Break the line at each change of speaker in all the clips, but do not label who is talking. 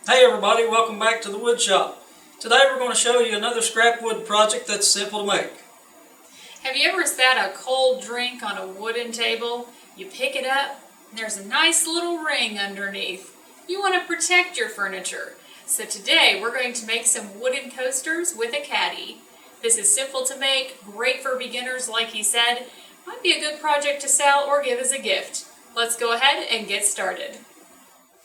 Hey everybody, welcome back to the wood shop. Today we're going to show you another scrap wood project that's simple to make.
Have you ever sat a cold drink on a wooden table? You pick it up and there's a nice little ring underneath. You want to protect your furniture. So today we're going to make some wooden coasters with a caddy. This is simple to make, great for beginners like he said. Might be a good project to sell or give as a gift. Let's go ahead and get started.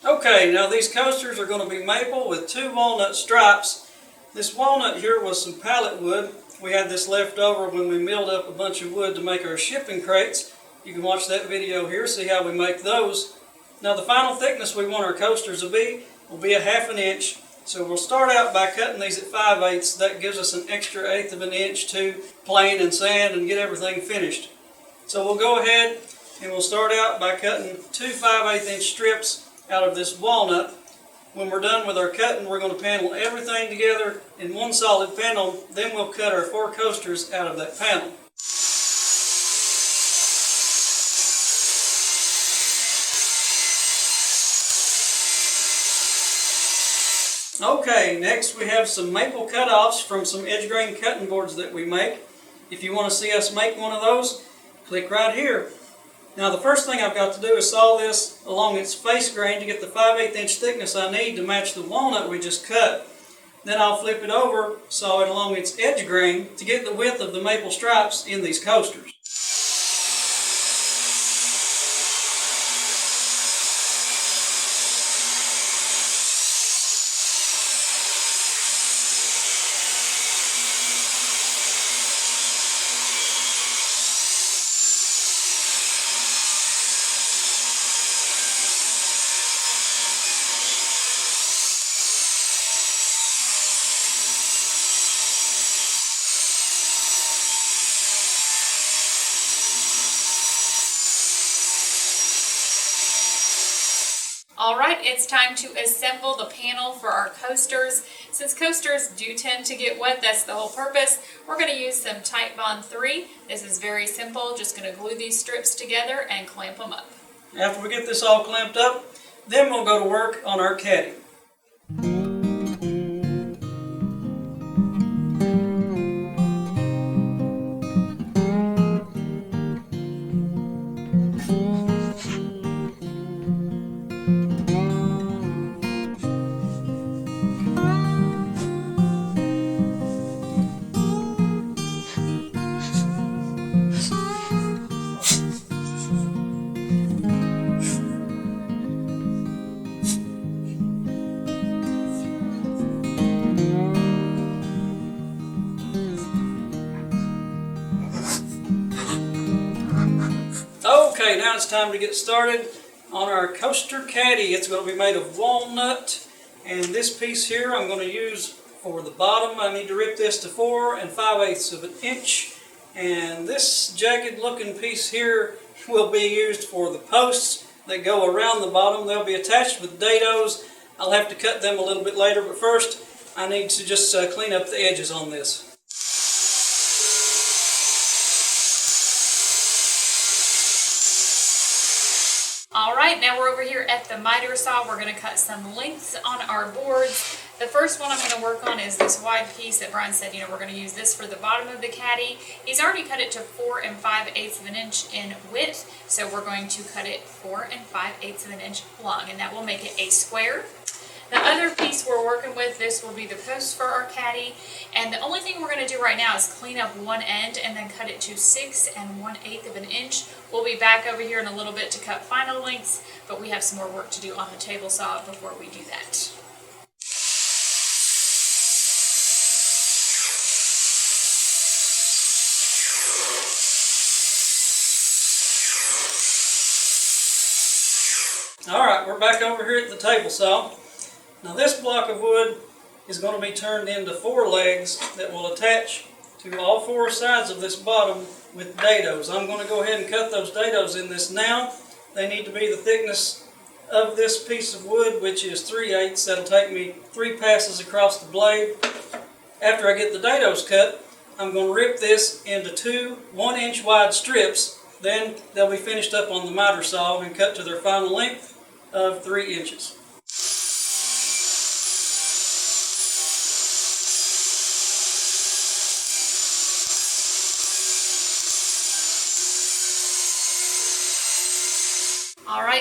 Okay, now these coasters are going to be maple with 2 walnut stripes. This walnut here was some pallet wood. We had this left over when we milled up a bunch of wood to make our shipping crates. You can watch that video here, see how we make those. Now the final thickness we want our coasters to be will be 1/2 inch. So we'll start out by cutting these at 5/8. That gives us an extra 1/8 of an inch to plane and sand and get everything finished. So we'll go ahead and we'll start out by cutting 2 5/8 inch strips out of this walnut. When we're done with our cutting, we're going to panel everything together in one solid panel. Then we'll cut our 4 coasters out of that panel. Okay, next we have some maple cutoffs from some edge grain cutting boards that we make. If you want to see us make one of those, click right here. Now the first thing I've got to do is saw this along its face grain to get the 5/8 inch thickness I need to match the walnut we just cut. Then I'll flip it over, saw it along its edge grain to get the width of the maple stripes in these coasters.
Alright, it's time to assemble the panel for our coasters. Since coasters do tend to get wet, that's the whole purpose, we're going to use some Titebond 3. This is very simple, just going to glue these strips together and clamp them up.
After we get this all clamped up, then we'll go to work on our caddy. Okay, now it's time to get started on our coaster caddy. It's going to be made of walnut, and this piece here I'm going to use for the bottom. I need to rip this to 4 5/8 of an inch, and this jagged looking piece here will be used for the posts that go around the bottom. They'll be attached with dados. I'll have to cut them a little bit later, but first I need to just clean up the edges on this.
Alright, now we're over here at the miter saw. We're going to cut some lengths on our boards. The first one I'm going to work on is this wide piece that Bryan said, we're going to use this for the bottom of the caddy. He's already cut it to 4 5/8 of an inch in width, so we're going to cut it 4 5/8 of an inch long, and that will make it a square. The other piece we're working with, this will be the post for our caddy, and the only thing we're going to do right now is clean up one end and then cut it to 6 1/8 of an inch. We'll be back over here in a little bit to cut final lengths, but we have some more work to do on the table saw before we do that.
Alright, we're back over here at the table saw. Now this block of wood is going to be turned into 4 legs that will attach to all 4 sides of this bottom with dados. I'm going to go ahead and cut those dados in this now. They need to be the thickness of this piece of wood, which is 3/8. That'll take me 3 passes across the blade. After I get the dados cut, I'm going to rip this into 2 1-inch wide strips. Then they'll be finished up on the miter saw and cut to their final length of 3 inches.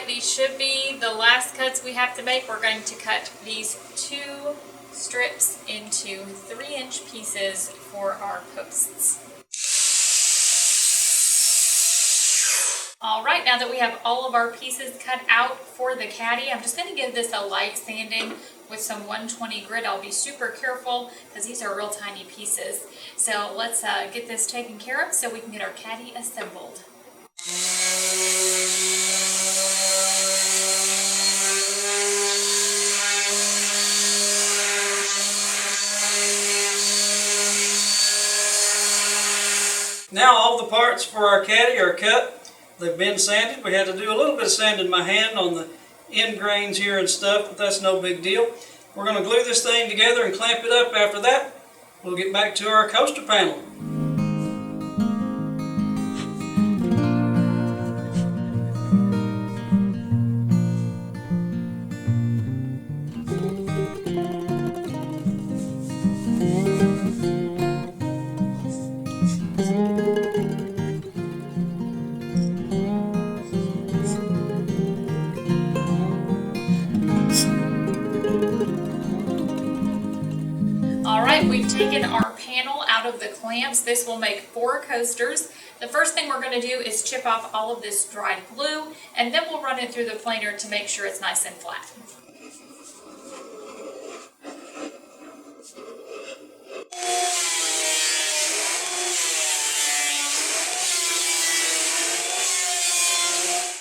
right, these should be the last cuts we have to make. We're going to cut these 2 strips into 3-inch pieces for our posts. All right, now that we have all of our pieces cut out for the caddy, I'm just going to give this a light sanding with some 120 grit. I'll be super careful because these are real tiny pieces. So let's get this taken care of so we can get our caddy assembled.
Now all the parts for our caddy are cut. They've been sanded. We had to do a little bit of sanding by hand on the end grains here and stuff, but that's no big deal. We're going to glue this thing together and clamp it up. After that, we'll get back to our coaster panel.
Alright, we've taken our panel out of the clamps. This will make 4 coasters. The first thing we're going to do is chip off all of this dried glue, and then we'll run it through the planer to make sure it's nice and flat.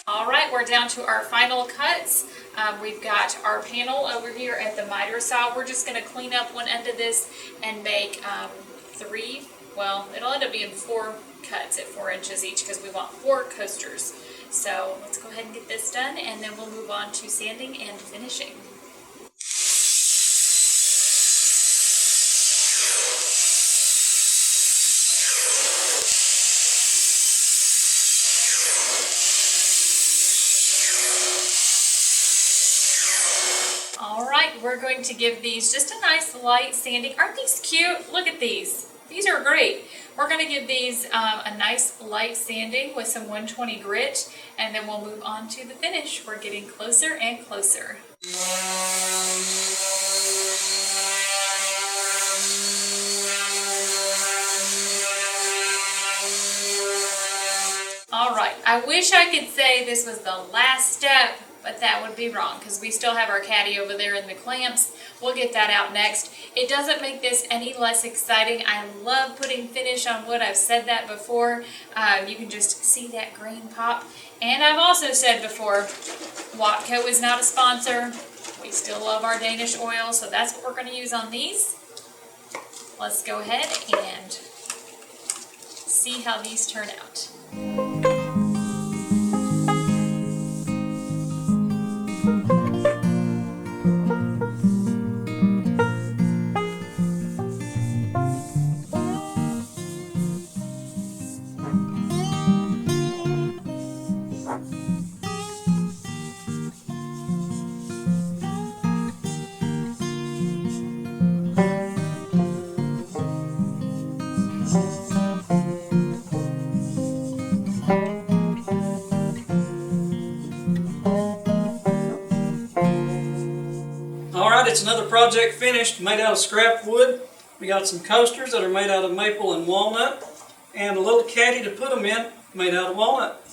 Alright, we're down to our final cuts. We've got our panel over here at the miter saw. We're just going to clean up one end of this and make 3, well, it'll end up being 4 cuts at 4 inches each because we want 4 coasters. So let's go ahead and get this done, and then we'll move on to sanding and finishing. Alright, we're going to give these just a nice light sanding. Aren't these cute? Look at these. These are great. We're going to give these a nice light sanding with some 120 grit, and then we'll move on to the finish. We're getting closer and closer. Alright, I wish I could say this was the last step, but that would be wrong because we still have our caddy over there in the clamps. We'll get that out next. It doesn't make this any less exciting. I love putting finish on wood. I've said that before. You can just see that grain pop. And I've also said before, Watco is not a sponsor. We still love our Danish oil, so that's what we're going to use on these. Let's go ahead and see how these turn out.
It's another project finished, made out of scrap wood. We got some coasters that are made out of maple and walnut, and a little caddy to put them in, made out of walnut.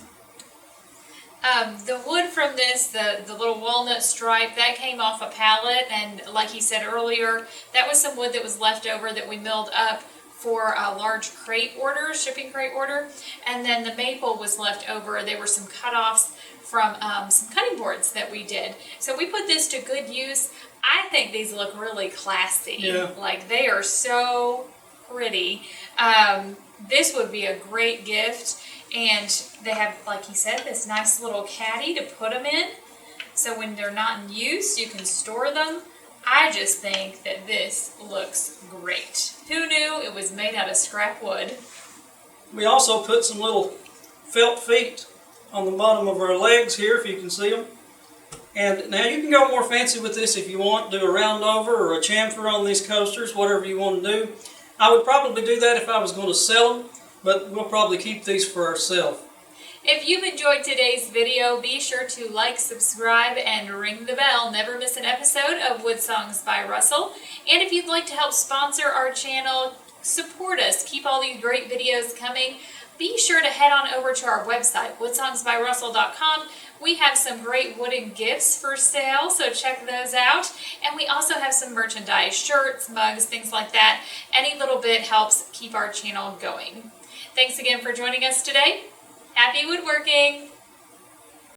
The wood from this, the little walnut stripe, that came off a pallet, and like he said earlier, that was some wood that was left over that we milled up for a large crate order, shipping crate order, and then the maple was left over. There were some cutoffs from some cutting boards that we did. So we put this to good use. I think these look really classy.
Yeah.
Like, they are so pretty. This would be a great gift, and they have, like he said, this nice little caddy to put them in. So when they're not in use, you can store them. I just think that this looks great. Who knew it was made out of scrap wood?
We also put some little felt feet on the bottom of our legs here, if you can see them. And now you can go more fancy with this if you want, do a round over or a chamfer on these coasters, whatever you want to do. I would probably do that if I was going to sell them, but we'll probably keep these for ourselves.
If you've enjoyed today's video, be sure to like, subscribe, and ring the bell. Never miss an episode of Wood Songs by Russell. And if you'd like to help sponsor our channel, support us, keep all these great videos coming, be sure to head on over to our website, woodsongsbyrussell.com. We have some great wooden gifts for sale, so check those out. And we also have some merchandise, shirts, mugs, things like that. Any little bit helps keep our channel going. Thanks again for joining us today. Happy woodworking!